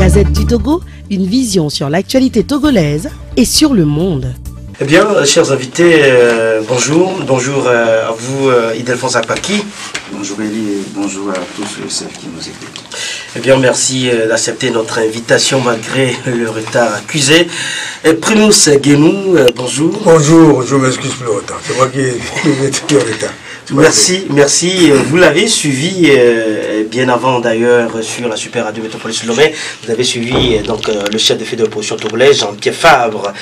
Gazette du Togo, une vision sur l'actualité togolaise et sur le monde. Eh bien, chers invités, bonjour. Bonjour à vous, Ildefonse Akpaki. Bonjour Elie et bonjour à tous ceux qui nous écoutent. Eh bien, merci d'accepter notre invitation malgré le retard accusé. Primus Guénou, bonjour. Bonjour, je m'excuse plus longtemps. C'est moi qui ai en retard. Merci. Vous l'avez suivi bien avant d'ailleurs sur la Super Radio Métropolis Lomé. Vous avez suivi donc le chef de file de l'opposition togolaise, Jean-Pierre Fabre,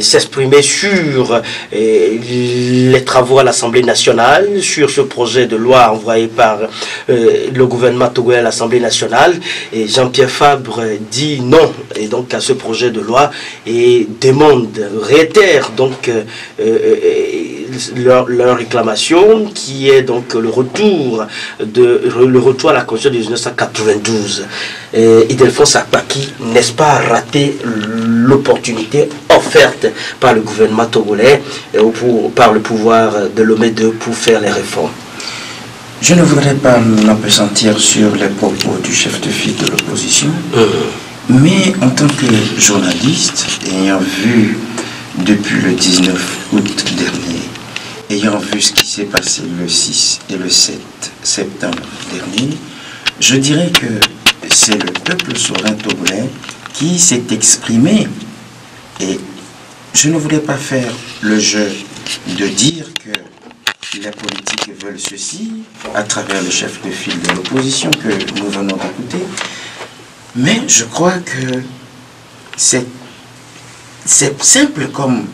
s'exprimer sur les travaux à l'Assemblée nationale, sur ce projet de loi envoyé par le gouvernement togolais à l'Assemblée nationale. Et Jean-Pierre Fabre dit non et donc à ce projet de loi et réitère donc leur réclamation qui est donc le retour à la Constitution de 1992. Ildefonse Akpaki, n'est-ce pas rater l'opportunité offerte par le gouvernement togolais par le pouvoir de Lomé II pour faire les réformes? Je ne voudrais pas m'appesantir sur les propos du chef de file de l'opposition, mais en tant que journaliste, ayant vu depuis le 19 août dernier, ayant vu ce qui s'est passé le 6 et le 7 septembre dernier, je dirais que c'est le peuple souverain togolais qui s'est exprimé. Et je ne voulais pas faire le jeu de dire que les politiques veulent ceci à travers le chef de file de l'opposition que nous venons d'écouter. Mais je crois que c'est simple comme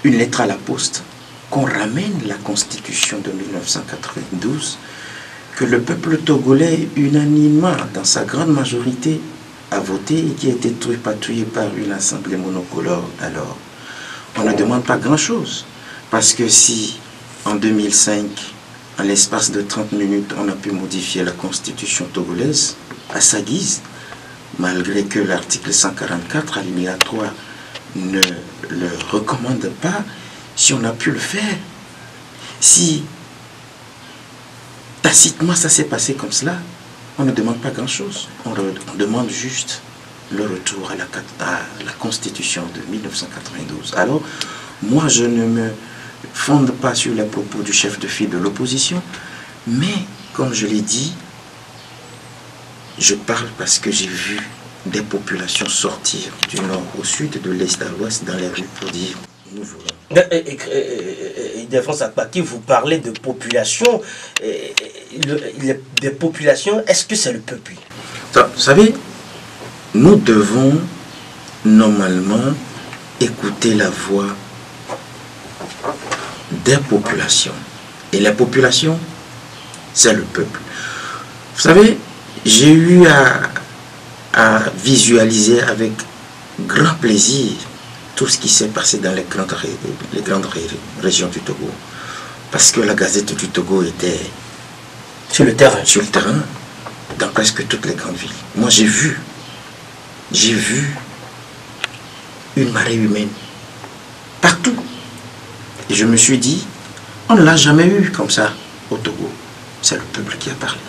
une lettre à la poste qu'on ramène la Constitution de 1992, que le peuple togolais unanimement, dans sa grande majorité, a voté et qui a été tripatouillé par une assemblée monocolore. Alors, on ne demande pas grand-chose. Parce que si, en 2005, en l'espace de 30 minutes, on a pu modifier la Constitution togolaise à sa guise, malgré que l'article 144, alinéa 3, ne le recommande pas, si on a pu le faire, si tacitement ça s'est passé comme cela, on ne demande pas grand-chose. On demande juste le retour à la Constitution de 1992. Alors, moi, je ne me fonde pas sur les propos du chef de file de l'opposition, mais, comme je l'ai dit, je parle parce que j'ai vu des populations sortir du nord au sud, de l'est à l'ouest, dans les rues pour dire « nous voulons ». Ildefonse Akpaki, vous parlez de population. Des populations, est-ce que c'est le peuple? Vous savez, nous devons normalement écouter la voix des populations. Et la population, c'est le peuple. Vous savez, j'ai eu à visualiser avec grand plaisir tout ce qui s'est passé dans les grandes régions du Togo. Parce que la Gazette du Togo était sur le terrain, dans presque toutes les grandes villes. Moi, j'ai vu une marée humaine partout. Et je me suis dit, on ne l'a jamais eu comme ça au Togo. C'est le peuple qui a parlé.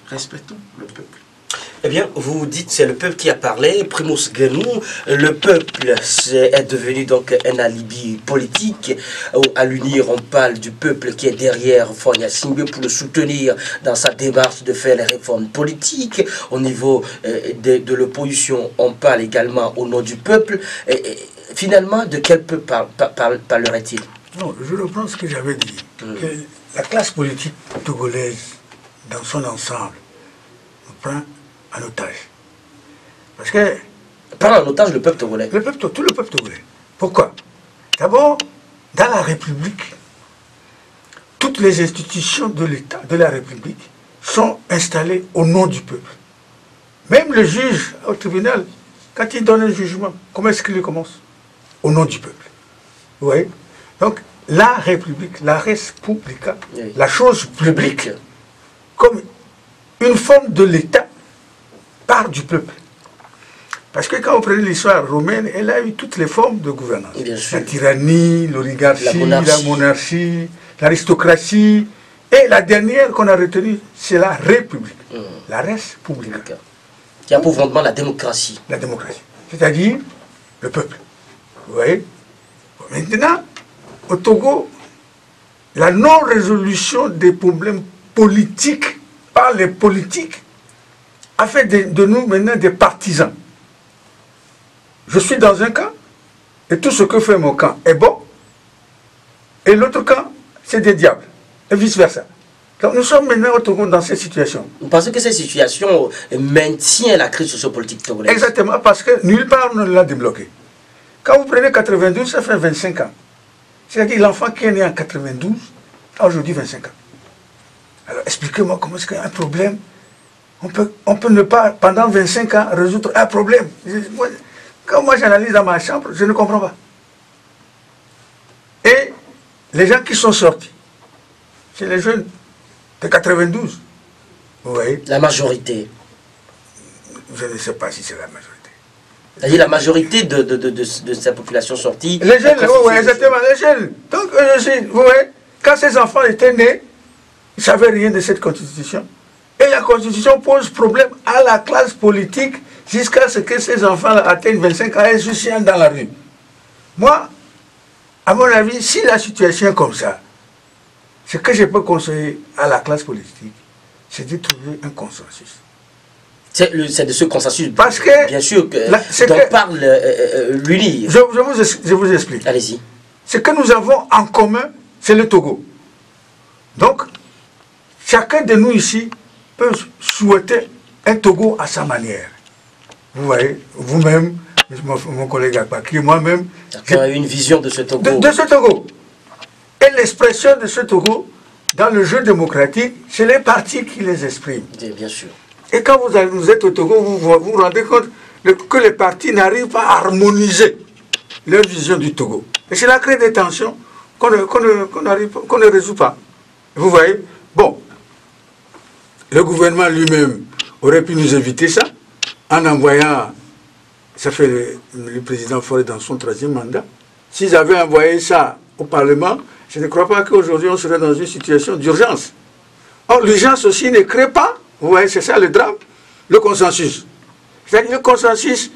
Respectons le peuple. Eh bien, vous dites c'est le peuple qui a parlé. Primus Guénou, le peuple est devenu donc un alibi politique. À l'UNIR, on parle du peuple qui est derrière Fonia Singbe pour le soutenir dans sa démarche de faire les réformes politiques. Au niveau de l'opposition, on parle également au nom du peuple. Et finalement, de quel peuple parlerait-il? Non, je reprends ce que j'avais dit. Que la classe politique togolaise, dans son ensemble, nous prend en otage. Parce que... Prend en otage le peuple togolais. Tout le peuple togolais. Pourquoi? D'abord, dans la République, toutes les institutions de l'État, de la République, sont installées au nom du peuple. Même le juge au tribunal, quand il donne un jugement, comment est-ce qu'il commence? Au nom du peuple. Vous voyez? Donc, la République, la res publica, oui, la chose publique, comme une forme de l'État, part du peuple. Parce que quand on prenait l'histoire romaine, elle a eu toutes les formes de gouvernance. La tyrannie, l'oligarchie, la monarchie, l'aristocratie. Et la dernière qu'on a retenue, c'est la République, la res publica. Qui a pour fondement la démocratie. La démocratie. C'est-à-dire le peuple. Vous voyez? Maintenant, au Togo, la non-résolution des problèmes politiques par les politiques a fait de nous maintenant des partisans. Je suis dans un camp, et tout ce que fait mon camp est bon, et l'autre camp, c'est des diables, et vice-versa. Donc nous sommes maintenant au Togo dans cette situation. Vous pensez que cette situation maintient la crise sociopolitique togolaise? Exactement, parce que nulle part on ne l'a débloqué. Quand vous prenez 92, ça fait 25 ans. C'est-à-dire l'enfant qui est né en 92 a aujourd'hui 25 ans. Alors expliquez-moi comment est-ce qu'un problème, on peut ne pas, pendant 25 ans, résoudre un problème. Quand moi j'analyse dans ma chambre, je ne comprends pas. Et les gens qui sont sortis, c'est les jeunes de 92. Vous voyez? La majorité. Je ne sais pas si c'est la majorité. C'est-à-dire la majorité de sa population sortie. Les jeunes, oui, exactement, les jeunes. Donc, vous voyez, quand ces enfants étaient nés, ils ne savaient rien de cette constitution. Et la constitution pose problème à la classe politique jusqu'à ce que ces enfants atteignent 25 ans et se tiennent dans la rue. Moi, à mon avis, si la situation est comme ça, ce que je peux conseiller à la classe politique, c'est de trouver un consensus. C'est de ce consensus, parce que, bien sûr, dont parle l'UNI. Je vous explique. Allez-y. Ce que nous avons en commun, c'est le Togo. Donc, chacun de nous ici peut souhaiter un Togo à sa manière. Vous voyez, vous-même, mon collègue Akbaki, moi-même. Chacun a une vision de ce Togo. De ce Togo. Et l'expression de ce Togo, dans le jeu démocratique, c'est les partis qui les expriment. Bien sûr. Et quand vous êtes au Togo, vous vous rendez compte que les partis n'arrivent pas à harmoniser leur vision du Togo. Et cela crée des tensions qu'on ne résout pas. Vous voyez? Bon, le gouvernement lui-même aurait pu nous éviter ça en envoyant, ça fait le président Faure dans son 3e mandat, s'ils avaient envoyé ça au Parlement, je ne crois pas qu'aujourd'hui on serait dans une situation d'urgence. Or, l'urgence aussi ne crée pas, vous voyez, c'est ça le drame, le consensus. C'est-à-dire le consensus,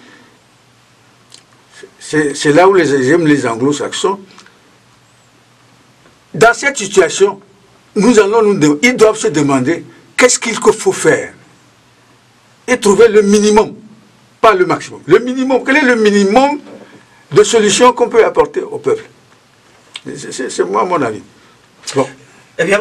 c'est là où j'aime les anglo-saxons. Dans cette situation, ils doivent se demander qu'est-ce qu'il faut faire et trouver le minimum, pas le maximum. Le minimum, quel est le minimum de solutions qu'on peut apporter au peuple? C'est moi mon avis. Bon. Eh bien,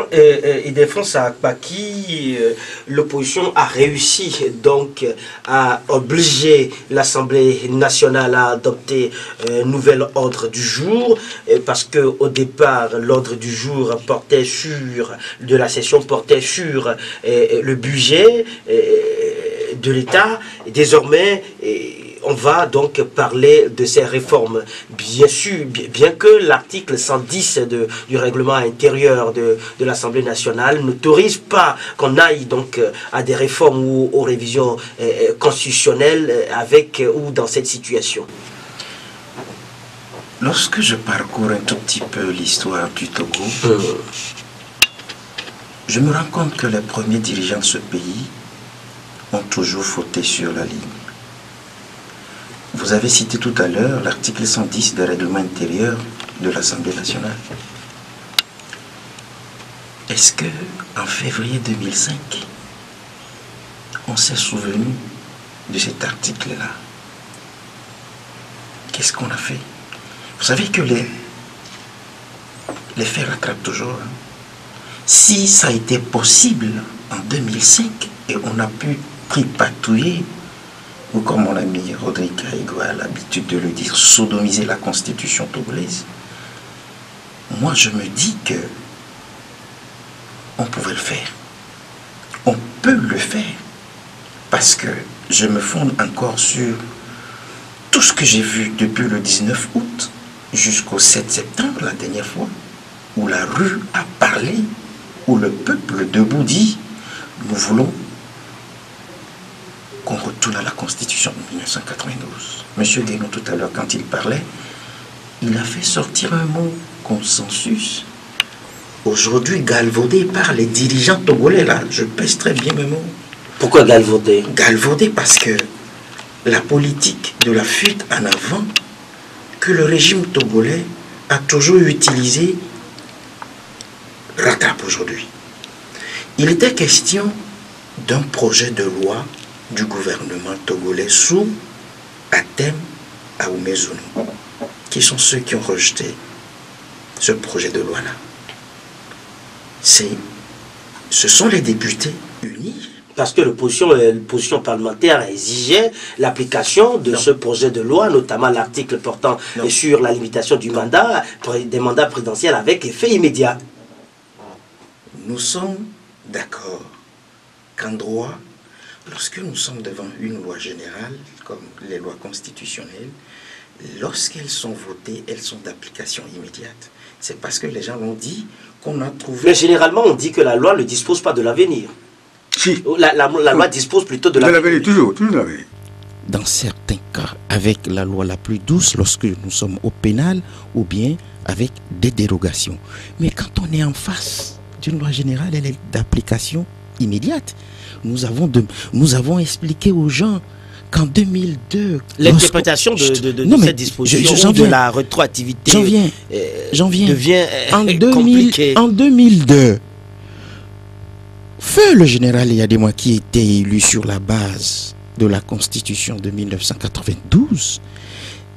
Ildefonse Akbaki, l'opposition a réussi donc à obliger l'Assemblée nationale à adopter un nouvel ordre du jour, parce qu'au départ, l'ordre du jour portait sur, de la session portait sur le budget de l'État. Désormais, on va donc parler de ces réformes. Bien sûr, bien que l'article 110 du règlement intérieur de l'Assemblée nationale n'autorise pas qu'on aille donc à des réformes ou aux révisions constitutionnelles avec ou dans cette situation. Lorsque je parcours un tout petit peu l'histoire du Togo, je me rends compte que les premiers dirigeants de ce pays ont toujours fauté sur la ligne. Vous avez cité tout à l'heure l'article 110 du règlement intérieur de l'Assemblée nationale. Est-ce que en février 2005, on s'est souvenu de cet article-là? Qu'est-ce qu'on a fait? Vous savez que les faits rattrapent toujours. Hein? Si ça a été possible en 2005 et on a pu tripatouiller, ou comme mon ami Rodrigue Karigo a l'habitude de le dire, sodomiser la constitution togolaise, moi je me dis que on pouvait le faire. On peut le faire. Parce que je me fonde encore sur tout ce que j'ai vu depuis le 19 août jusqu'au 7 septembre, la dernière fois, où la rue a parlé, où le peuple debout dit, nous voulons qu'on retourne à la Constitution de 1992. Monsieur Guénon, tout à l'heure, quand il parlait, il a fait sortir un mot, consensus. Aujourd'hui, galvaudé par les dirigeants togolais, là, je pèse très bien mes mots. Pourquoi galvaudé? Galvaudé parce que la politique de la fuite en avant que le régime togolais a toujours utilisé rattrape aujourd'hui. Il était question d'un projet de loi du gouvernement togolais sous Atem Aoumezounou, qui sont ceux qui ont rejeté ce projet de loi-là. Ce sont les députés unis. Parce que l'opposition parlementaire exigeait l'application de ce projet de loi, notamment l'article portant sur la limitation du mandat, des mandats présidentiels avec effet immédiat. Nous sommes d'accord qu'en droit, lorsque nous sommes devant une loi générale, comme les lois constitutionnelles, lorsqu'elles sont votées, elles sont d'application immédiate. C'est parce que les gens l'ont dit qu'on a trouvé... Mais généralement, on dit que la loi ne dispose pas de l'avenir. Si. La loi dispose plutôt de l'avenir. Toujours l'avenir. Dans certains cas, avec la loi la plus douce, lorsque nous sommes au pénal, ou bien avec des dérogations. Mais quand on est en face d'une loi générale, elle est d'application immédiate. Nous avons expliqué aux gens qu'en 2002... L'interprétation de cette disposition de la rétroactivité devient compliquée. En 2002, feu le général Yadémoa, qui était élu sur la base de la Constitution de 1992,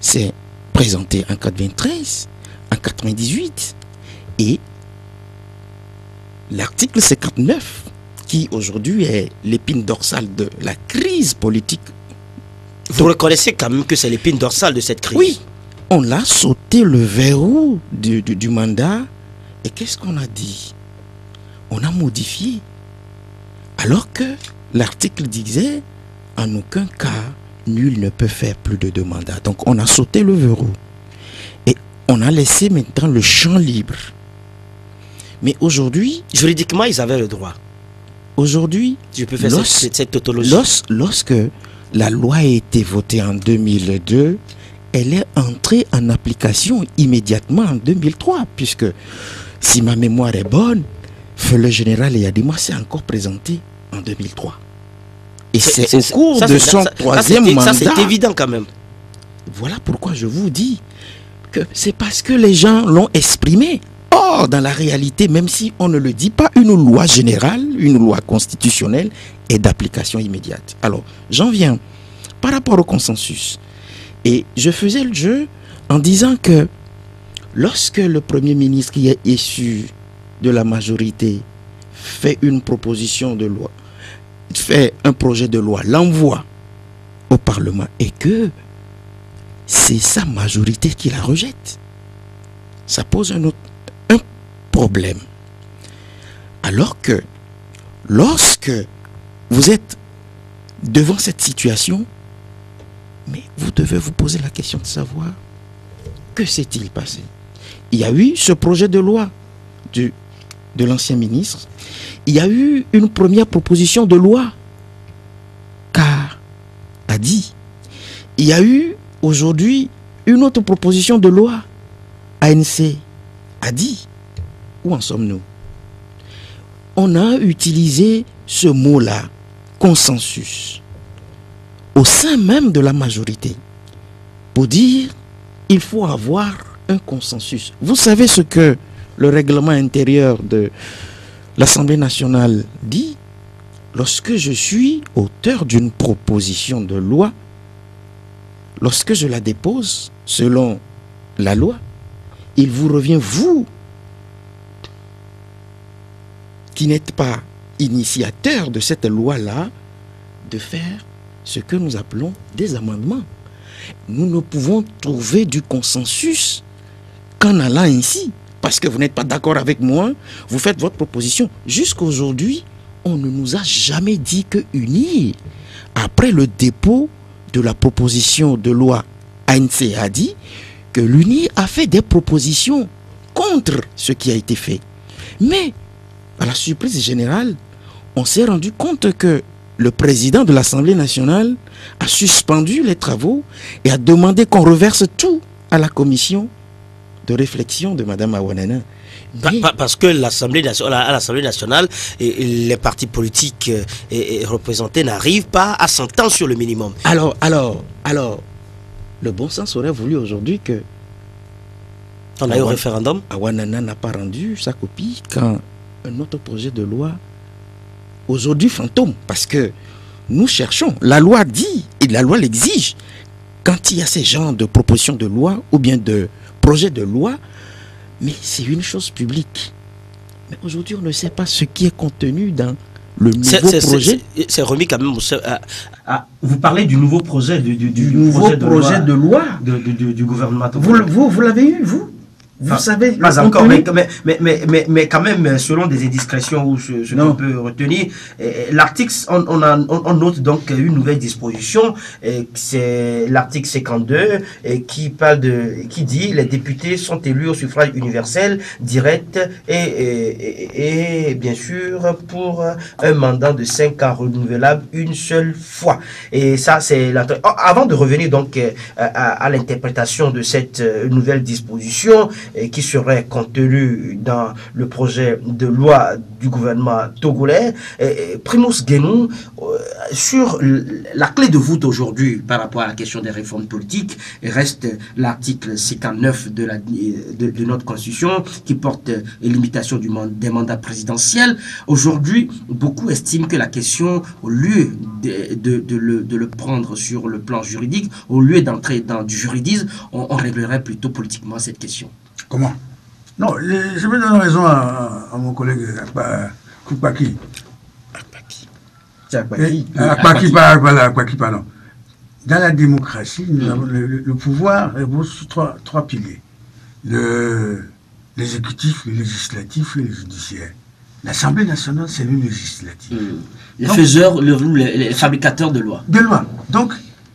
s'est présenté en 93, en 98, et l'article 59, qui aujourd'hui est l'épine dorsale de la crise politique. Vous reconnaissez quand même que c'est l'épine dorsale de cette crise? Oui, on a sauté le verrou du mandat, et qu'est-ce qu'on a dit? On a modifié. Alors que l'article disait, en aucun cas, nul ne peut faire plus de 2 mandats. Donc on a sauté le verrou. Et on a laissé maintenant le champ libre. Mais aujourd'hui... Juridiquement, ils avaient le droit. Aujourd'hui, je peux faire cette tautologie. Lorsque la loi a été votée en 2002, elle est entrée en application immédiatement en 2003, puisque si ma mémoire est bonne, le général Yadémoa s'est encore présenté en 2003. Et c'est au cours de son troisième mandat. Ça, c'est évident quand même. Voilà pourquoi je vous dis que c'est parce que les gens l'ont exprimé. Or, dans la réalité, même si on ne le dit pas, une loi générale, une loi constitutionnelle est d'application immédiate. Alors, j'en viens par rapport au consensus. Et je faisais le jeu en disant que lorsque le Premier ministre qui est issu de la majorité fait une proposition de loi, fait un projet de loi, l'envoie au Parlement et que c'est sa majorité qui la rejette, ça pose un problème. Alors que lorsque vous êtes devant cette situation, mais vous devez vous poser la question de savoir que s'est-il passé. Il y a eu ce projet de loi de l'ancien ministre. Il y a eu une première proposition de loi car a dit. Il y a eu aujourd'hui une autre proposition de loi ANC a dit. Où en sommes-nous? On a utilisé ce mot-là, consensus, au sein même de la majorité, pour dire il faut avoir un consensus. Vous savez ce que le règlement intérieur de l'Assemblée nationale dit? Lorsque je suis auteur d'une proposition de loi, lorsque je la dépose selon la loi, il vous revient, vous, qui n'êtes pas initiateur de cette loi-là, de faire ce que nous appelons des amendements. Nous ne pouvons trouver du consensus qu'en allant ainsi. Parce que vous n'êtes pas d'accord avec moi, vous faites votre proposition. Jusqu'à aujourd'hui, on ne nous a jamais dit que UNIR, après le dépôt de la proposition de loi ANC a dit que l'UNIR a fait des propositions contre ce qui a été fait. Mais, à la surprise générale, on s'est rendu compte que le président de l'Assemblée nationale a suspendu les travaux et a demandé qu'on reverse tout à la commission de réflexion de Mme Awanana. Parce que l'Assemblée nationale et les partis politiques et représentés n'arrivent pas à s'entendre sur le minimum. Alors, le bon sens aurait voulu aujourd'hui que on a eu au référendum. Awanana n'a pas rendu sa copie quand un autre projet de loi, aujourd'hui fantôme, parce que nous cherchons, la loi dit, et la loi l'exige, quand il y a ces genres de propositions de loi ou bien de projets de loi, mais c'est une chose publique. Mais aujourd'hui, on ne sait pas ce qui est contenu dans le nouveau projet. C'est remis quand même vous parlez du nouveau projet, du nouveau projet de loi du gouvernement. Vous l'avez eu, vous savez. Pas encore, mais quand même, selon des indiscrétions ou ce qu'on peut retenir, l'article, on note donc une nouvelle disposition, c'est l'article 52, qui dit les députés sont élus au suffrage universel, direct et bien sûr pour un mandat de 5 ans renouvelable une seule fois. Et ça, c'est avant de revenir donc à l'interprétation de cette nouvelle disposition, qui serait contenu dans le projet de loi du gouvernement togolais. Primus Guénou, sur la clé de voûte aujourd'hui par rapport à la question des réformes politiques, reste l'article 59 de notre constitution qui porte limitation des mandats présidentiels. Aujourd'hui, beaucoup estiment que la question, au lieu de le prendre sur le plan juridique, au lieu d'entrer dans du juridisme, on réglerait plutôt politiquement cette question. Comment? Non, je vais donner raison à mon collègue Koupaki. Akpaki, pardon. Dans la démocratie, nous avons le pouvoir repose sur trois piliers. L'exécutif, le législatif et le judiciaire. L'Assemblée nationale, c'est le législatif. Les faiseurs, les fabricateurs de lois. De lois. Donc,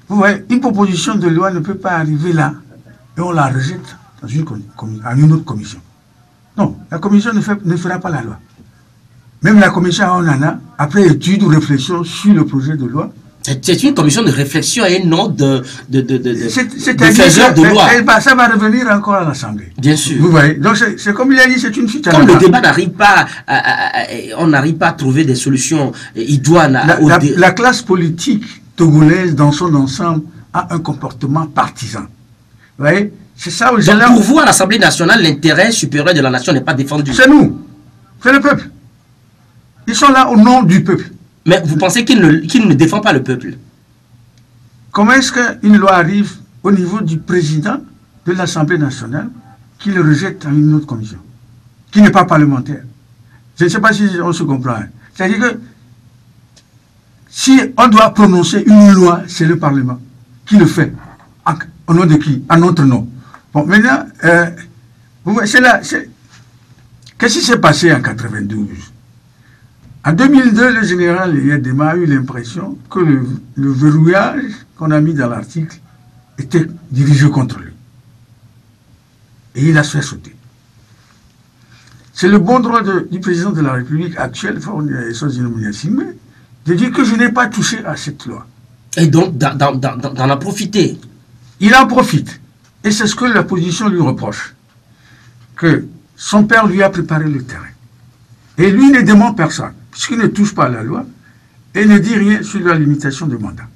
vous voyez, une proposition de loi ne peut pas arriver là et on la rejette à une autre commission. Non, la commission ne fera pas la loi. Même la commission on en a, après étude ou réflexion sur le projet de loi. C'est une commission de réflexion et non de faiseurs de loi. Ça va revenir encore à l'Assemblée. Bien sûr. Vous voyez, donc c'est comme il a dit, c'est une fuite à comme le débat n'arrive pas, on n'arrive pas à trouver des solutions idoines. La classe politique togolaise dans son ensemble a un comportement partisan. Vous voyez? C'est ça où donc pour vous, à l'Assemblée nationale, l'intérêt supérieur de la nation n'est pas défendu. C'est nous. C'est le peuple. Ils sont là au nom du peuple. Mais vous pensez qu'ils ne défendent pas le peuple? Comment est-ce qu'une loi arrive au niveau du président de l'Assemblée nationale qui le rejette à une autre commission, qui n'est pas parlementaire? Je ne sais pas si on se comprend. C'est-à-dire que si on doit prononcer une loi, c'est le Parlement qui le fait. Au nom de qui? À notre nom. Bon, maintenant, qu'est-ce qui s'est passé en 92? En 2002, le général Yadema a eu l'impression que le verrouillage qu'on a mis dans l'article était dirigé contre lui. Et il a fait sauter. C'est le bon droit du président de la République actuelle, de dire que je n'ai pas touché à cette loi. Et donc, d'en en profiter. Il en profite. Et c'est ce que l'opposition lui reproche. Que son père lui a préparé le terrain. Et lui ne demande personne, puisqu'il ne touche pas à la loi, et ne dit rien sur la limitation de mandat.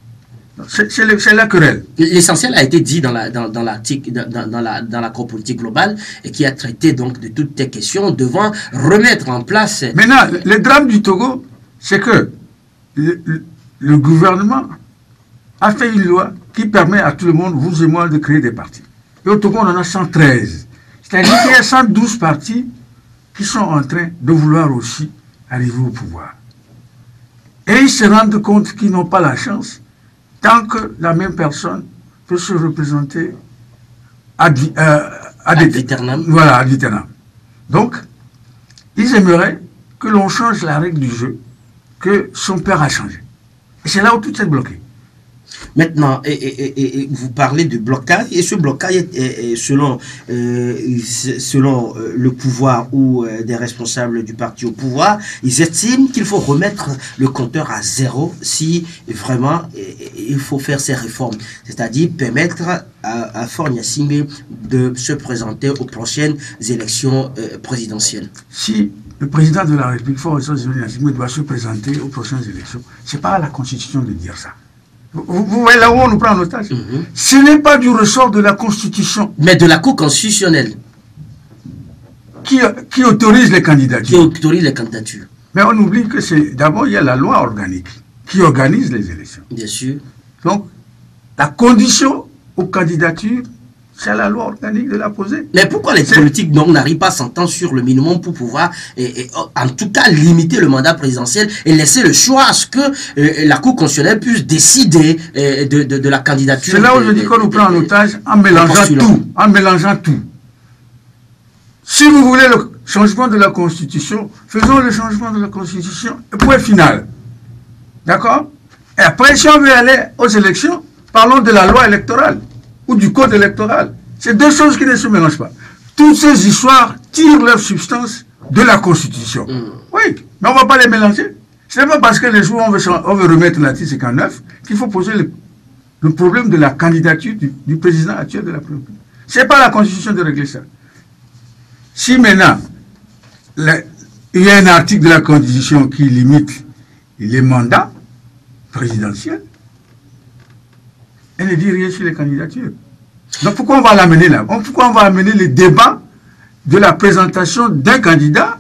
C'est la querelle. L'essentiel a été dit dans l'accord politique global, et qui a traité donc de toutes les questions devant remettre en place... Maintenant, le drame du Togo, c'est que le gouvernement a fait une loi qui permet à tout le monde, vous et moi, de créer des partis. Et au Togo, on en a 113. C'est-à-dire qu'il y a 112 partis qui sont en train de vouloir aussi arriver au pouvoir. Et ils se rendent compte qu'ils n'ont pas la chance tant que la même personne peut se représenter ad vitam. Voilà, ad vitam. Donc, ils aimeraient que l'on change la règle du jeu que son père a changé. Et c'est là où tout est bloqué. Maintenant, et vous parlez de blocage, et ce blocage est selon le pouvoir ou des responsables du parti au pouvoir, ils estiment qu'il faut remettre le compteur à zéro si vraiment il faut faire ces réformes, c'est-à-dire permettre à Faure Gnassingbé de se présenter aux prochaines élections présidentielles. Si le président de la République, Faure Gnassingbé, doit se présenter aux prochaines élections, ce n'est pas à la Constitution de dire ça. Vous voyez là où on nous prend en otage. Ce n'est pas du ressort de la Constitution. Mais de la Cour constitutionnelle. Qui autorise les candidatures. Qui autorise les candidatures. Mais on oublie que c'est d'abord il y a la loi organique qui organise les élections. Bien sûr. Donc, la condition aux candidatures, c'est la loi organique de la poser. Mais pourquoi les politiques n'arrivent pas à s'entendre sur le minimum pour pouvoir, en tout cas, limiter le mandat présidentiel et laisser le choix à ce que la Cour constitutionnelle puisse décider de la candidature? C'est là où je dis qu'on nous prend en otage en mélangeant tout. Si vous voulez le changement de la Constitution, faisons le changement de la Constitution, point final. D'accord? Et après, si on veut aller aux élections, parlons de la loi électorale ou du code électoral. C'est deux choses qui ne se mélangent pas. Toutes ces histoires tirent leur substance de la Constitution. Oui, mais on ne va pas les mélanger. Ce n'est pas parce que les jours on veut remettre l'article 59 qu'il faut poser le problème de la candidature du président actuel de la République. Ce n'est pas la Constitution de régler ça. Si maintenant, il y a un article de la Constitution qui limite les mandats présidentiels, elle ne dit rien sur les candidatures. Donc pourquoi on va l'amener là? Pourquoi on va amener les débats de la présentation d'un candidat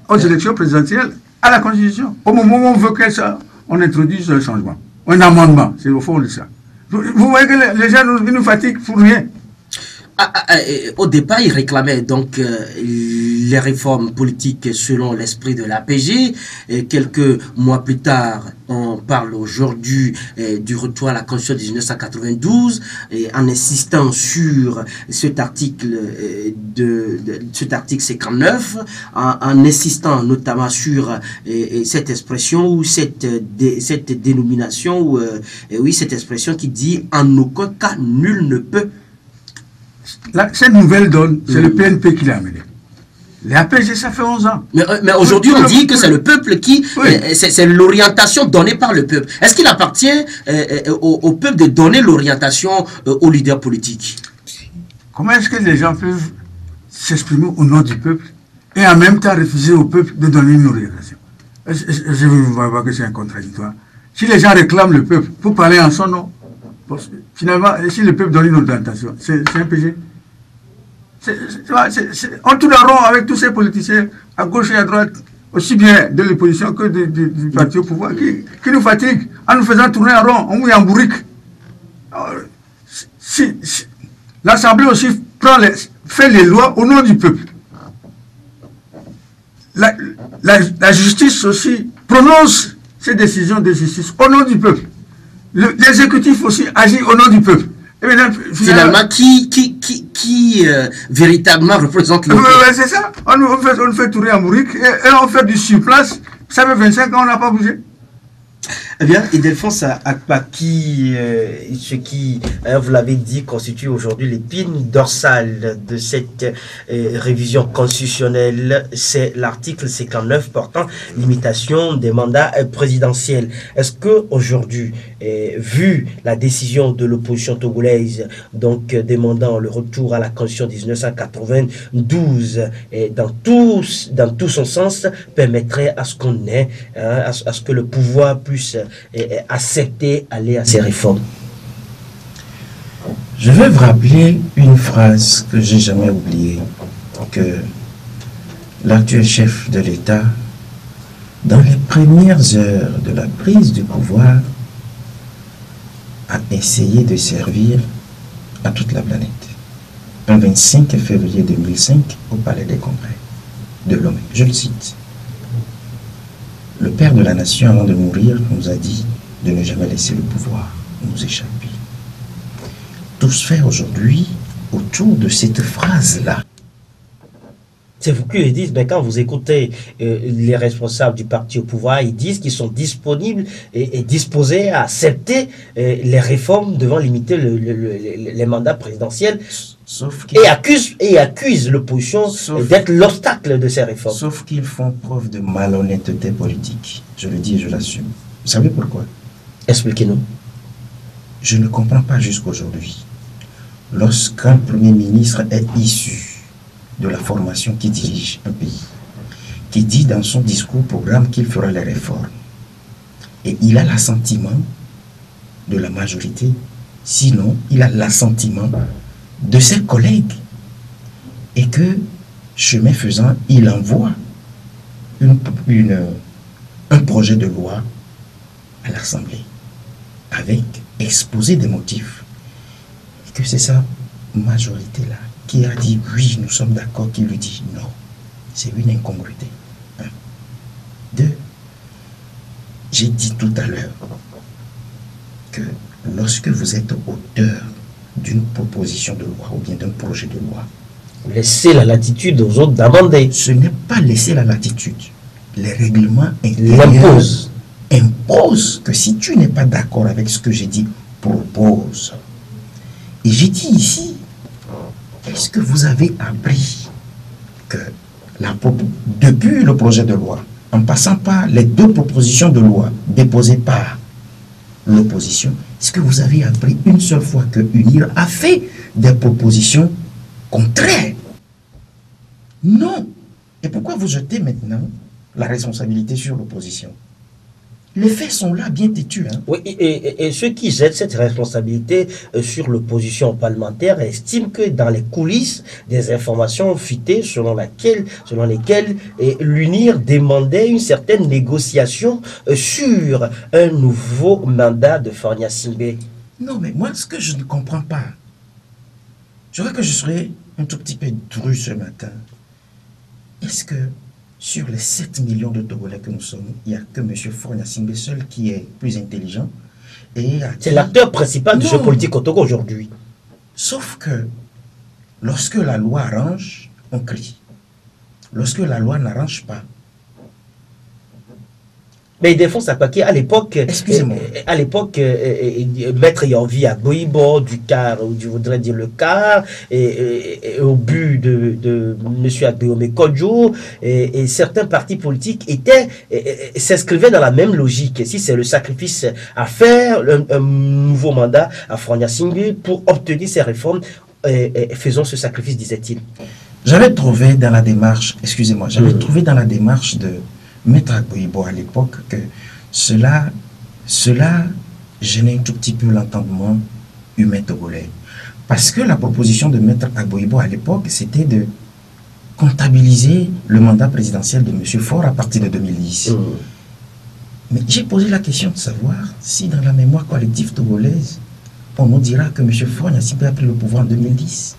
aux élections présidentielles à la Constitution? Au moment où on veut qu'on introduise un changement, un amendement, c'est au fond de ça. Vous voyez que les gens nous fatiguent pour rien. Au départ, il réclamait donc les réformes politiques selon l'esprit de l'APG. Quelques mois plus tard, on parle aujourd'hui du retour à la Constitution de 1992, en insistant sur cet article cet article 59, en insistant notamment sur cette expression ou cette dénomination, oui, cette expression qui dit « en aucun cas, nul ne peut ». Cette nouvelle donne, c'est le PNP qui l'a amené. L'APG, ça fait 11 ans. Mais aujourd'hui, on dit que c'est le peuple qui... Oui. C'est l'orientation donnée par le peuple. Est-ce qu'il appartient au peuple de donner l'orientation aux leaders politiques? Comment est-ce que les gens peuvent s'exprimer au nom du peuple et en même temps refuser au peuple de donner une orientation? Je vais voir que c'est un contradictoire. Si les gens réclament le peuple pour parler en son nom, finalement, si le peuple donne une orientation, c'est un péché. On tourne en rond avec tous ces politiciens, à gauche et à droite, aussi bien de l'opposition que du parti au pouvoir, qui nous fatiguent en nous faisant tourner en rond, en mouille en bourrique. L'Assemblée aussi fait les lois au nom du peuple. La justice aussi prononce ses décisions de justice au nom du peuple. L'exécutif aussi agit au nom du peuple. Et maintenant, finalement, qui véritablement représente le peuple? C'est ça. On fait tourner en bourrique et on fait du surplace. Ça fait 25 ans, on n'a pas bougé. Eh bien, Ildefonse Akpa, ce qui, vous l'avez dit, constitue aujourd'hui l'épine dorsale de cette révision constitutionnelle, c'est l'article 59 portant limitation des mandats présidentiels. Est-ce que aujourd'hui, vu la décision de l'opposition togolaise, donc demandant le retour à la Constitution de 1992, dans tout son sens, permettrait à ce qu'on ait, à ce que le pouvoir puisse accepter aller à ces réformes? Je vais vous rappeler une phrase que j'ai jamais oubliée, que l'actuel chef de l'État, dans les premières heures de la prise du pouvoir, a essayé de servir à toute la planète. Un 25 février 2005, au Palais des Congrès de Lomé. Je le cite. Le père de la nation, avant de mourir, nous a dit de ne jamais laisser le pouvoir nous échapper. Tout se fait aujourd'hui autour de cette phrase-là. C'est vous qui le dites, mais quand vous écoutez les responsables du parti au pouvoir, ils disent qu'ils sont disponibles et disposés à accepter les réformes devant limiter les mandats présidentiels Sauf et accusent l'opposition d'être l'obstacle de ces réformes. Sauf qu'ils font preuve de malhonnêteté politique. Je le dis et je l'assume. Vous savez pourquoi? Expliquez-nous. Je ne comprends pas jusqu'aujourd'hui. Lorsqu'un Premier ministre est issu de la formation qui dirige un pays, qui dit dans son discours programme qu'il fera les réformes, et il a l'assentiment de la majorité, sinon il a l'assentiment de ses collègues, et que, chemin faisant, il envoie un projet de loi à l'Assemblée, avec exposé des motifs, et que c'est sa majorité-là qui a dit oui, nous sommes d'accord, qui lui dit non. C'est une incongruité. 1. 2. J'ai dit tout à l'heure que lorsque vous êtes auteur d'une proposition de loi ou bien d'un projet de loi, laissez la latitude aux autres d'amender. Ce n'est pas laisser la latitude. Les règlements intérieurs imposent que si tu n'es pas d'accord avec ce que j'ai dit, propose. Et j'ai dit ici, est-ce que vous avez appris que depuis le projet de loi, en passant par les 2 propositions de loi déposées par l'opposition, est-ce que vous avez appris une seule fois que UNIR a fait des propositions contraires? Non. Et pourquoi vous jetez maintenant la responsabilité sur l'opposition? Les faits sont là, bien têtus. Hein? Oui, et ceux qui jettent cette responsabilité sur l'opposition parlementaire estiment que dans les coulisses, des informations ont fuité selon lesquelles l'UNIR demandait une certaine négociation sur un nouveau mandat de Fornia Simbé. Non, mais moi, ce que je ne comprends pas, je crois que je serais un tout petit peu dru ce matin. Est-ce que sur les 7 millions de Togolais que nous sommes, il n'y a que M. Fornia Simbé seul qui est plus intelligent. C'est l'acteur principal du jeu politique au Togo aujourd'hui. Sauf que lorsque la loi arrange, on crie. Lorsque la loi n'arrange pas. Mais il défend sa paquet à l'époque. Excusez-moi. À l'époque, Maître Yanvi à Goïbo, du car, ou je voudrais dire le car, et au but de M. Agbeome Kodjo, et certains partis politiques s'inscrivaient dans la même logique. Si c'est le sacrifice à faire, un nouveau mandat à Fornia Simbé pour obtenir ces réformes, faisons ce sacrifice, disait-il. J'avais trouvé dans la démarche, excusez-moi, trouvé dans la démarche de Maître Agboibo à l'époque que cela gênait un tout petit peu l'entendement humain togolais. Parce que la proposition de Maître Agboibo à l'époque, c'était de comptabiliser le mandat présidentiel de M. Faure à partir de 2010. Mais j'ai posé la question de savoir si dans la mémoire collective togolaise, on nous dira que M. Fornia Simbé a pris le pouvoir en 2010.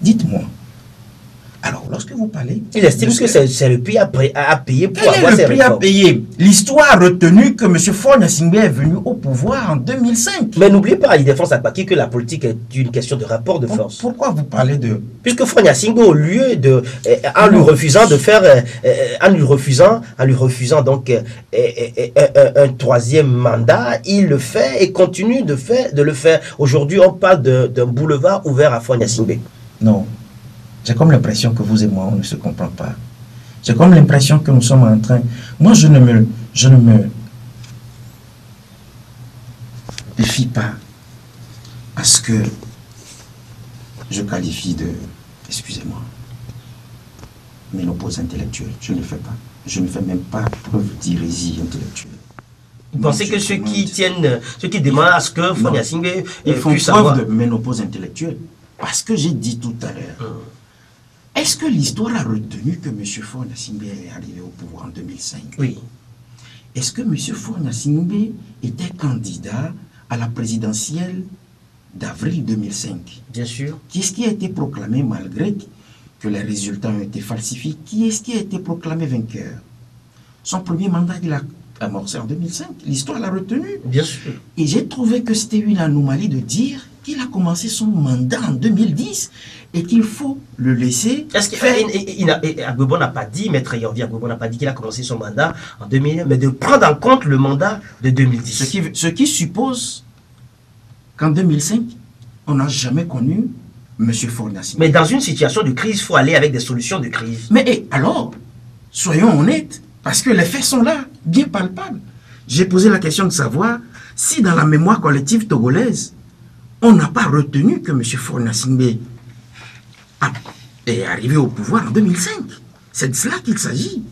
Dites-moi. Alors, lorsque vous parlez... Il estime que c'est le prix à payer pour avoir ces réformes. Quel est le prix à payer? L'histoire a retenu que M. Fornia Simbé est venu au pouvoir en 2005. Mais n'oubliez pas, il défend sa paquet que la politique est une question de rapport de force. Pourquoi vous parlez de... Puisque Fornia Simbé, au lieu de... En lui refusant donc un 3e mandat, il le fait et continue de le faire. Aujourd'hui, on parle d'un boulevard ouvert à Fornia Simbé. Non. J'ai comme l'impression que vous et moi, on ne se comprend pas. J'ai comme l'impression que nous sommes en train... Moi, je ne me fie pas à ce que je qualifie de... Excusez-moi. Ménopause intellectuelle. Je ne le fais pas. Je ne fais même pas preuve d'hérésie intellectuelle. Vous pensez que ceux qui demandent à ce que Fornia Simbé puisse preuve de ménopause intellectuelle? Parce que j'ai dit tout à l'heure... Est-ce que l'histoire a retenu que M. Fornia Simbé est arrivé au pouvoir en 2005? Oui. Est-ce que M. Fornia Simbé était candidat à la présidentielle d'avril 2005? Bien sûr. Qui est-ce qui a été proclamé malgré que les résultats ont été falsifiés? Qui est-ce qui a été proclamé vainqueur? Son premier mandat, il a amorcé en 2005. L'histoire l'a retenu. Bien sûr. Et j'ai trouvé que c'était une anomalie de dire qu'il a commencé son mandat en 2010 et qu'il faut le laisser. Est-ce qu'Agbebon n'a pas dit, Maître Yordi Agbebon n'a pas dit qu'il a commencé son mandat en 2000, mais de prendre en compte le mandat de 2010. Ce qui suppose qu'en 2005, on n'a jamais connu M. Faure-Gnassingbé. Mais dans une situation de crise, il faut aller avec des solutions de crise. Mais alors, soyons honnêtes, parce que les faits sont là, bien palpables. J'ai posé la question de savoir si dans la mémoire collective togolaise, on n'a pas retenu que M. Faure-Gnassingbé est arrivé au pouvoir en 2005. C'est de cela qu'il s'agit.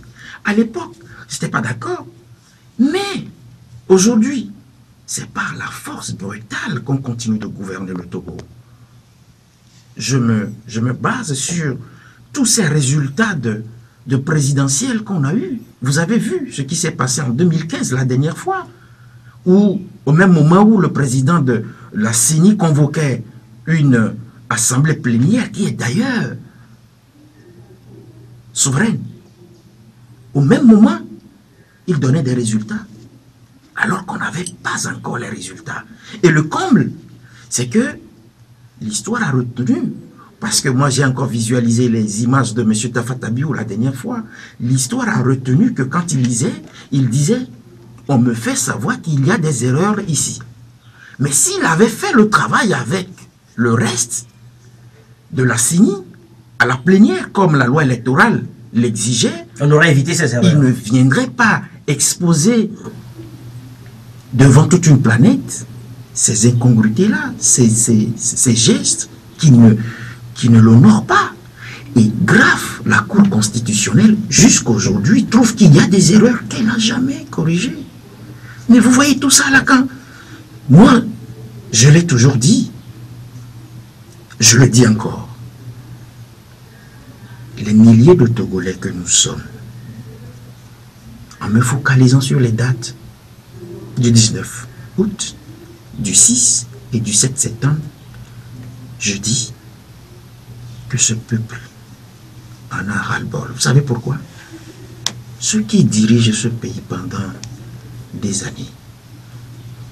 À l'époque, je n'étais pas d'accord. Mais aujourd'hui, c'est par la force brutale qu'on continue de gouverner le Togo. Je me base sur tous ces résultats de présidentiel qu'on a eu. Vous avez vu ce qui s'est passé en 2015, la dernière fois, où au même moment où le président de la CENI convoquait une assemblée plénière qui est d'ailleurs souveraine. Au même moment, il donnait des résultats, alors qu'on n'avait pas encore les résultats. Et le comble, c'est que l'histoire a retenu, parce que moi j'ai encore visualisé les images de M. Tafatabiou la dernière fois, l'histoire a retenu que quand il disait, on me fait savoir qu'il y a des erreurs ici. Mais s'il avait fait le travail avec le reste de la CENI, à la plénière, comme la loi électorale l'exigeait, on aurait évité ces erreurs. Il ne viendrait pas exposer devant toute une planète ces incongruités-là, ces gestes qui ne l'honorent pas. Et grave, la Cour constitutionnelle, jusqu'aujourd'hui, trouve qu'il y a des erreurs qu'elle n'a jamais corrigées. Mais vous voyez tout ça là quand... Moi, je l'ai toujours dit, je le dis encore, les milliers de Togolais que nous sommes, en me focalisant sur les dates du 19 août, du 6 et du 7 septembre, je dis que ce peuple en a ras-le-bol. Vous savez pourquoi? Ceux qui dirigent ce pays pendant des années,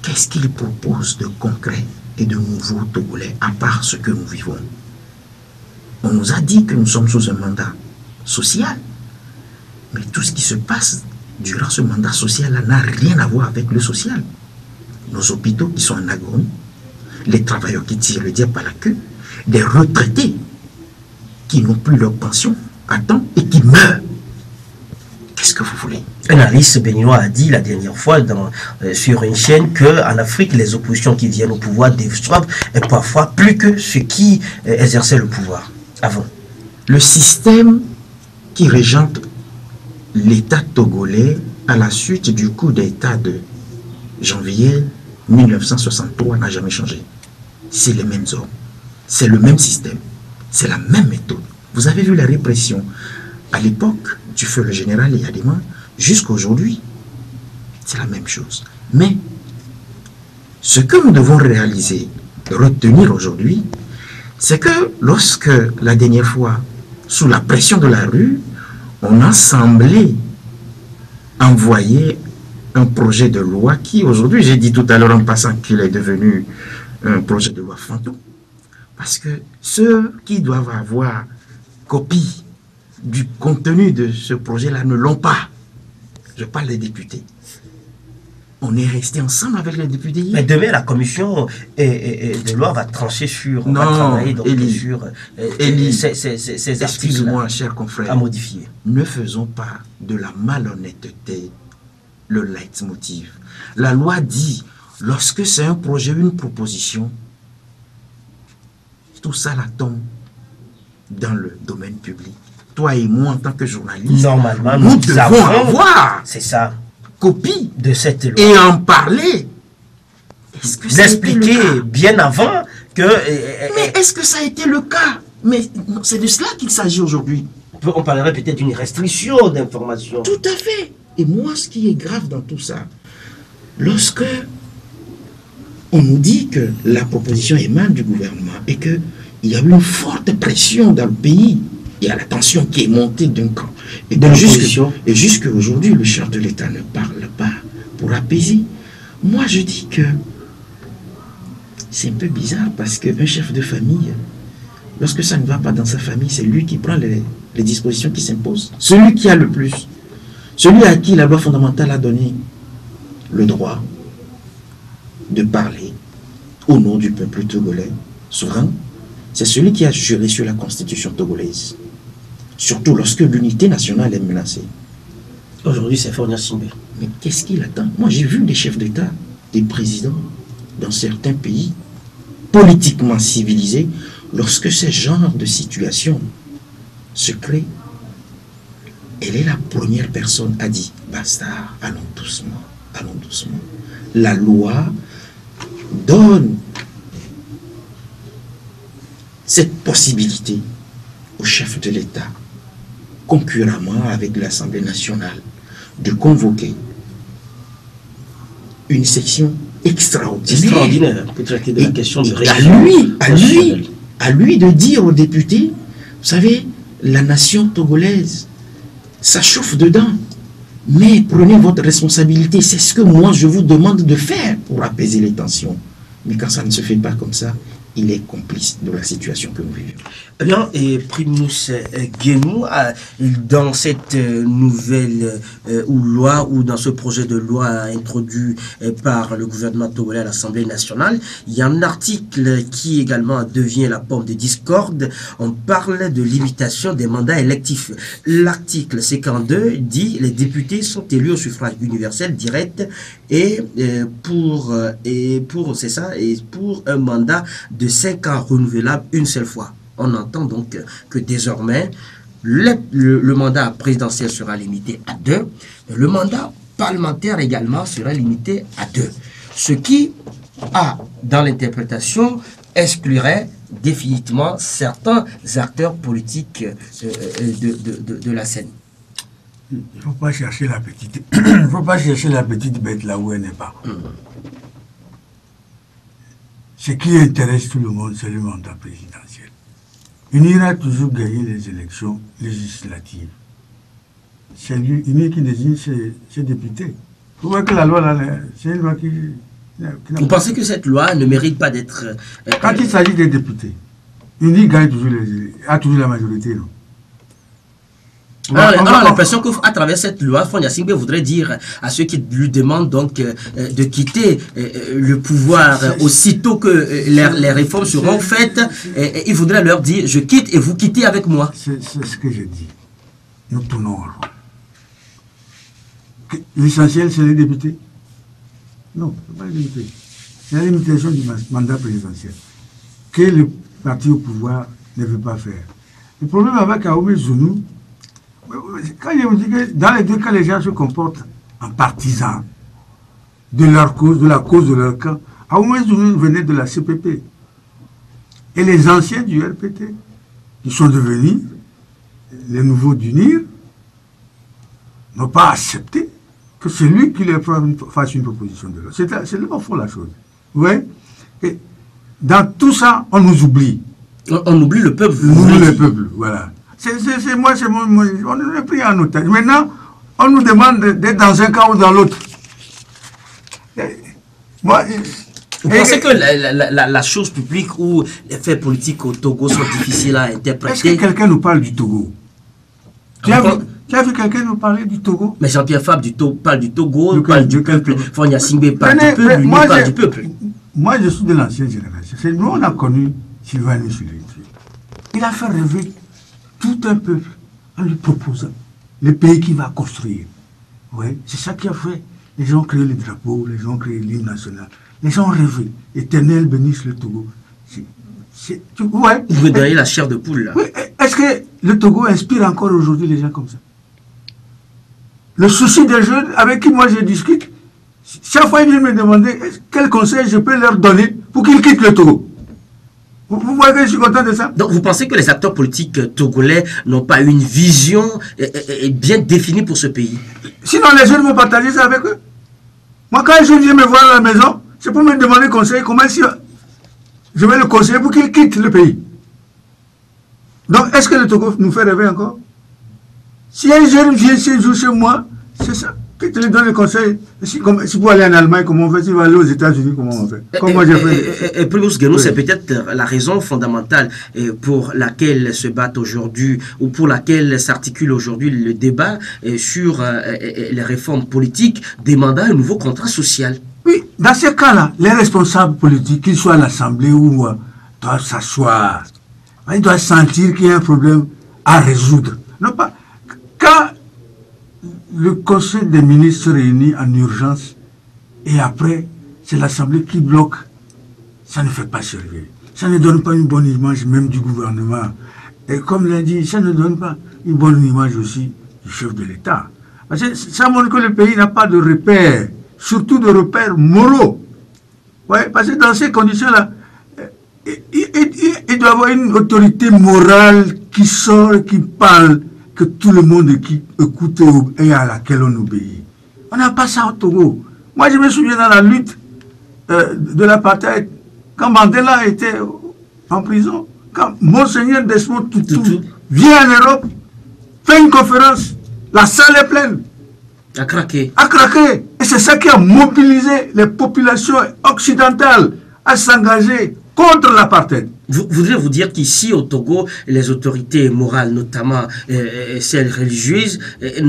qu'est-ce qu'ils proposent de concret et de nouveau Togolais, à part ce que nous vivons? On nous a dit que nous sommes sous un mandat social, mais tout ce qui se passe durant ce mandat social n'a rien à voir avec le social. Nos hôpitaux qui sont en agonie, les travailleurs qui tirent le diable à la queue, des retraités qui n'ont plus leur pension à temps et qui meurent. Qu'est-ce que vous voulez? Un analyste béninois a dit la dernière fois sur une chaîne qu'en Afrique, les oppositions qui viennent au pouvoir déçoivent parfois plus que ceux qui exerçaient le pouvoir avant. Le système qui régente l'État togolais à la suite du coup d'État de janvier 1963 n'a jamais changé. C'est les mêmes hommes, c'est le même système, c'est la même méthode. Vous avez vu la répression à l'époque du feu le général Yadima jusqu'à aujourd'hui, c'est la même chose. Mais ce que nous devons réaliser, retenir aujourd'hui, c'est que lorsque la dernière fois, sous la pression de la rue, on a semblé envoyer un projet de loi qui aujourd'hui, j'ai dit tout à l'heure en passant qu'il est devenu un projet de loi fantôme. Parce que ceux qui doivent avoir copie du contenu de ce projet-là ne l'ont pas. Je parle des députés. On est resté ensemble avec les députés hier. Mais demain, la commission de loi va trancher sur... Non, va travailler donc sur ces articles excuse-moi, cher confrère. à modifier. Ne faisons pas de la malhonnêteté le leitmotiv. La loi dit, lorsque c'est un projet, une proposition, tout ça là tombe dans le domaine public. Toi et moi, en tant que journaliste, Normalement, nous devons avoir copie de cette loi et en parler. L'expliquer bien avant que... Mais est-ce que ça a été le cas? Mais c'est de cela qu'il s'agit aujourd'hui. On parlerait peut-être d'une restriction d'information. Tout à fait. Et moi, ce qui est grave dans tout ça, lorsque on nous dit que la proposition émane du gouvernement et qu'il y a eu une forte pression dans le pays, il y a la tension qui est montée d'un camp. Et jusqu'à aujourd'hui, le chef de l'État ne parle pas pour apaiser. Moi, je dis que c'est un peu bizarre parce qu'un chef de famille, lorsque ça ne va pas dans sa famille, c'est lui qui prend les dispositions qui s'imposent. Celui qui a le plus, celui à qui la loi fondamentale a donné le droit de parler au nom du peuple togolais souverain, c'est celui qui a juré sur la constitution togolaise. Surtout lorsque l'unité nationale est menacée. Aujourd'hui, c'est Fonia Simbe. Mais qu'est-ce qu'il attend? Moi, j'ai vu des chefs d'État, des présidents dans certains pays politiquement civilisés, lorsque ce genre de situation se crée, elle est la première personne à dire basta, allons doucement, allons doucement. La loi donne cette possibilité au chef de l'État, concurremment avec l'Assemblée nationale, de convoquer une section extraordinaire Pour traiter de la question de à lui de dire aux députés, vous savez, la nation togolaise, ça chauffe dedans, mais prenez votre responsabilité, c'est ce que moi je vous demande de faire pour apaiser les tensions. Mais quand ça ne se fait pas comme ça, il est complice de la situation que nous vivons. Eh bien, et Primus Guénou, dans cette nouvelle loi ou dans ce projet de loi introduit par le gouvernement togolais à l'Assemblée nationale, il y a un article qui également devient la pomme de discorde. On parle de limitation des mandats électifs. L'article 52 dit les députés sont élus au suffrage universel direct et pour un mandat de 5 ans renouvelable une seule fois. On entend donc que désormais, le mandat présidentiel sera limité à 2, le mandat parlementaire également sera limité à 2. Ce qui, dans l'interprétation, exclurait définitivement certains acteurs politiques de la scène. Il ne faut pas chercher la petite. Il ne faut pas chercher la petite bête là où elle n'est pas. Ce qui intéresse tout le monde, c'est le mandat présidentiel. Il ira toujours gagner les élections législatives. C'est lui qui désigne ses députés. Vous voyez que la loi, là, c'est une loi qui... Vous pensez que cette loi ne mérite pas d'être... Quand il s'agit des députés, UNI gagne toujours a toujours la majorité, non? On a l'impression qu'à travers cette loi, Fonia Simbe voudrait dire à ceux qui lui demandent donc de quitter le pouvoir aussitôt que les réformes seront faites, il voudrait leur dire je quitte et vous quittez avec moi. C'est ce que je dis. Nous tournons en rond. L'essentiel, c'est les députés. Non, ce n'est pas les députés. C'est la limitation du mandat présidentiel que le parti au pouvoir ne veut pas faire. Le problème avec Aoumé Zounou, quand je vous dis que dans les deux cas, les gens se comportent en partisans de leur cause, de la cause de leur camp. Aoumé Zounou venait de la CPP. Et les anciens du RPT, qui sont devenus les nouveaux d'UNIR, n'ont pas accepté que c'est lui qui leur fasse une proposition de loi. C'est là au fond la chose. Vous voyez? Et dans tout ça, on nous oublie. On oublie le peuple. On oublie le peuple, voilà. On nous est pris en otage. Maintenant, on nous demande d'être dans un camp ou dans l'autre. Vous pensez que la chose publique ou les faits politiques au Togo sont difficiles à interpréter? Est-ce que quelqu'un nous parle du Togo? Tu as vu quelqu'un nous parler du Togo? Mais Jean-Pierre Fabre parle du Togo, parle du peuple. Fonia Simbe parle du peuple, lui parle du peuple. Moi, je suis de l'ancienne génération. Nous, on a connu Sylvain Lusuli. Il a fait rêver tout un peuple en lui proposant le pays qu'il va construire. Ouais, c'est ça qui a fait. Les gens ont créé le drapeau, les gens ont créé l'hymne national. Les gens ont rêvé. Éternel bénisse le Togo. Ouais. Vous voulez donner la chair de poule là. Oui, est-ce que le Togo inspire encore aujourd'hui les gens comme ça? Le souci des jeunes avec qui moi je discute, chaque fois ils viennent me demander quel conseil je peux leur donner pour qu'ils quittent le Togo. Vous voyez que je suis content de ça? Donc vous pensez que les acteurs politiques togolais n'ont pas une vision bien définie pour ce pays? Sinon les jeunes vont partager ça avec eux. Moi quand un jeune vient me voir à la maison, c'est pour me demander conseil, comment si je vais le conseiller pour qu'il quitte le pays. Donc est-ce que le Togo nous fait rêver encore? Si un jeune vient chez moi, c'est ça. Que tu lui donnes le conseil. Si vous allez en Allemagne, comment on fait? Si vous allez aux États-Unis, comment on fait? Comment j'ai fait? Primus Guénou, c'est peut-être la raison fondamentale pour laquelle se bat aujourd'hui, ou pour laquelle s'articule aujourd'hui le débat sur les réformes politiques demandant un nouveau contrat social. Oui, dans ces cas-là, les responsables politiques, qu'ils soient à l'Assemblée ou doivent s'asseoir. Ils doivent sentir qu'il y a un problème à résoudre. Non pas. Quand le Conseil des ministres se réunit en urgence et après, c'est l'Assemblée qui bloque, ça ne fait pas sérieux. Ça ne donne pas une bonne image même du gouvernement. Et comme l'a dit, ça ne donne pas une bonne image aussi du chef de l'État. Parce que ça montre que le pays n'a pas de repères, surtout de repères moraux. Ouais, parce que dans ces conditions-là, il doit y avoir une autorité morale qui sort et qui parle, que tout le monde qui écoute et à laquelle on obéit. On n'a pas ça au Togo. Moi, je me souviens dans la lutte de l'apartheid, quand Mandela était en prison, quand Monseigneur Desmond Tutu vient en Europe, fait une conférence, la salle est pleine. A craqué. A craqué. Et c'est ça qui a mobilisé les populations occidentales à s'engager contre l'apartheid. Vous voudriez vous dire qu'ici au Togo, les autorités morales, notamment celles religieuses, elles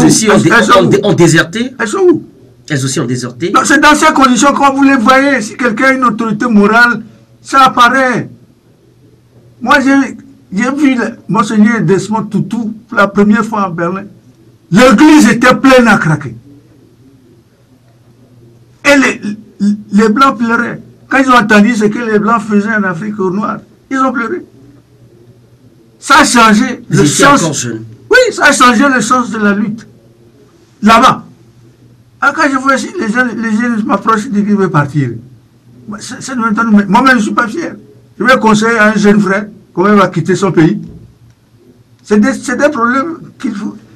aussi ont déserté? Elles sont où? Elles aussi ont déserté? C'est dans ces conditions, quand vous les voyez, si quelqu'un a une autorité morale, ça apparaît. Moi, j'ai vu Monseigneur Desmond Tutu pour la première fois à Berlin. L'église était pleine à craquer. Et les Blancs pleuraient. Quand ils ont entendu ce que les Blancs faisaient en Afrique aux Noirs, ils ont pleuré. Ça a changé le sens. Oui, ça a changé le sens de la lutte. Là-bas. Alors quand je vois ici, les jeunes m'approchent et disent qu'ils veulent partir. Moi-même, je ne suis pas fier. Je vais conseiller à un jeune frère comment il va quitter son pays. C'est des problèmes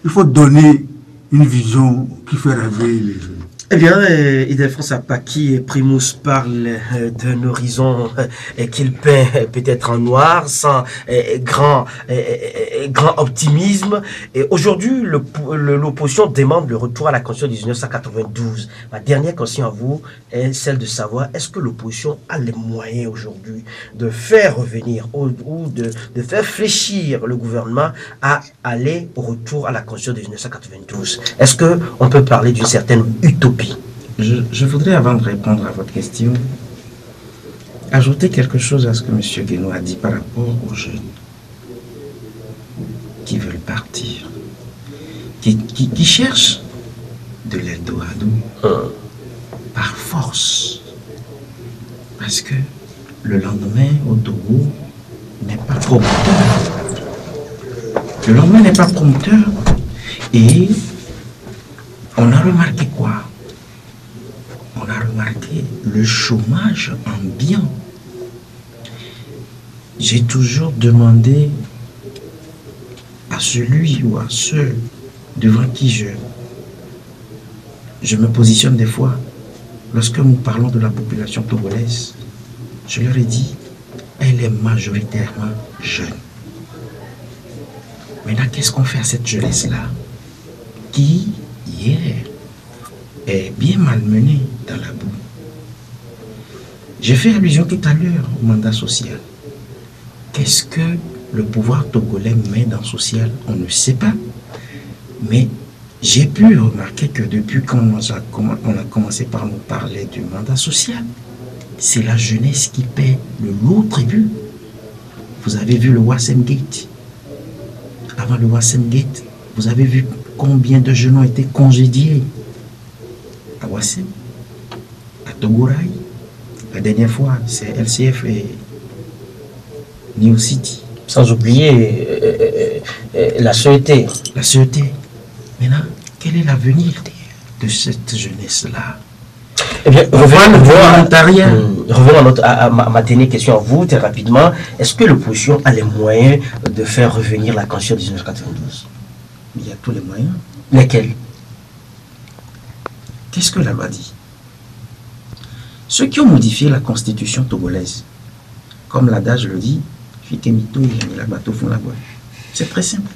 il faut donner une vision qui fait rêver les jeunes. Eh bien, Ildefonse Apaki et Primus parlent d'un horizon qu'il peint peut-être en noir, sans grand optimisme. Et aujourd'hui, l'opposition demande le retour à la Constitution de 1992. Ma dernière question à vous est celle de savoir, est-ce que l'opposition a les moyens aujourd'hui de faire revenir ou de faire fléchir le gouvernement à aller au retour à la Constitution de 1992? Est-ce qu'on peut parler d'une certaine utopie? Je voudrais, avant de répondre à votre question, ajouter quelque chose à ce que M. Guénou a dit par rapport aux jeunes qui veulent partir, qui cherchent de l'Eldorado par force. Parce que le lendemain au Togo n'est pas prometteur. Le lendemain n'est pas prometteur. Et on a remarqué quoi? On a remarqué le chômage ambiant. J'ai toujours demandé à celui ou à ceux devant qui je me positionne des fois, lorsque nous parlons de la population togolaise, je leur ai dit, elle est majoritairement jeune. Maintenant, qu'est-ce qu'on fait à cette jeunesse-là qui, hier, est bien malmenée dans la boue? J'ai fait allusion tout à l'heure au mandat social. Qu'est-ce que le pouvoir togolais met dans social? On ne sait pas. Mais j'ai pu remarquer que depuis qu'on a commencé par nous parler du mandat social, c'est la jeunesse qui paie le lourd tribut. Vous avez vu le Wassem Gate. Avant le Wassem Gate, vous avez vu combien de jeunes ont été congédiés à Wassem, à Togoraï. La dernière fois, c'est LCF et New City. Sans oublier la sûreté. La sûreté. Maintenant, quel est l'avenir de cette jeunesse-là? Eh bien, revenons à ma dernière question à vous, très rapidement. Est-ce que l'opposition a les moyens de faire revenir la Constitution de 1992? Il y a tous les moyens. Lesquels? Qu'est-ce que la loi dit? Ceux qui ont modifié la constitution togolaise, comme l'adage le dit, c'est très simple.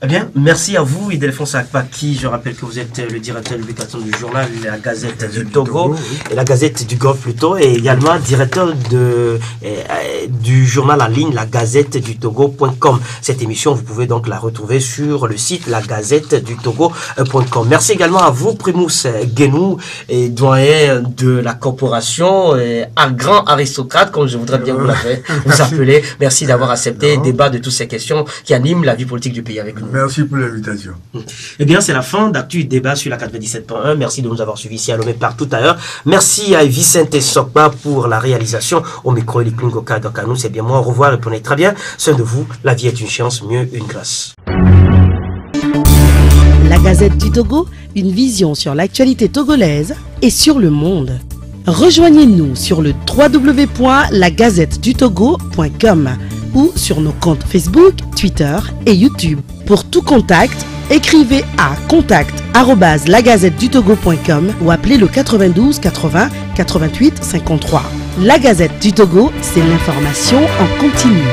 Eh bien, merci à vous, Ildefonse Akpaki. Je rappelle que vous êtes le directeur de publication du journal La Gazette du Togo, et La Gazette du Golfe plutôt, et également directeur du journal en ligne La Gazette du Togo.com. Cette émission, vous pouvez donc la retrouver sur le site lagazettedutogo.com. Merci également à vous, Primus Guénou, et doyen de la corporation, un grand aristocrate, comme je voudrais bien vous appeler. Merci d'avoir accepté le débat de toutes ces questions qui animent la vie politique du pays avec nous. Merci pour l'invitation. Eh bien, c'est la fin d'Actu Débat sur la 97.1. Merci de nous avoir suivis ici à Lomé partout ailleurs. Merci à Vicente Sokba pour la réalisation. Au micro, les Klingoka Dokanou, c'est bien moi. Au revoir et prenez très bien soin de vous. La vie est une chance, mieux une grâce. La Gazette du Togo, une vision sur l'actualité togolaise et sur le monde. Rejoignez-nous sur le www.lagazettedutogo.com ou sur nos comptes Facebook, Twitter et YouTube. Pour tout contact, écrivez à contact@lagazettedutogo.com ou appelez le 92 80 88 53. La Gazette du Togo, c'est l'information en continu.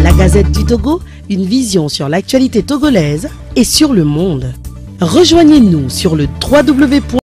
La Gazette du Togo, une vision sur l'actualité togolaise et sur le monde. Rejoignez-nous sur le www.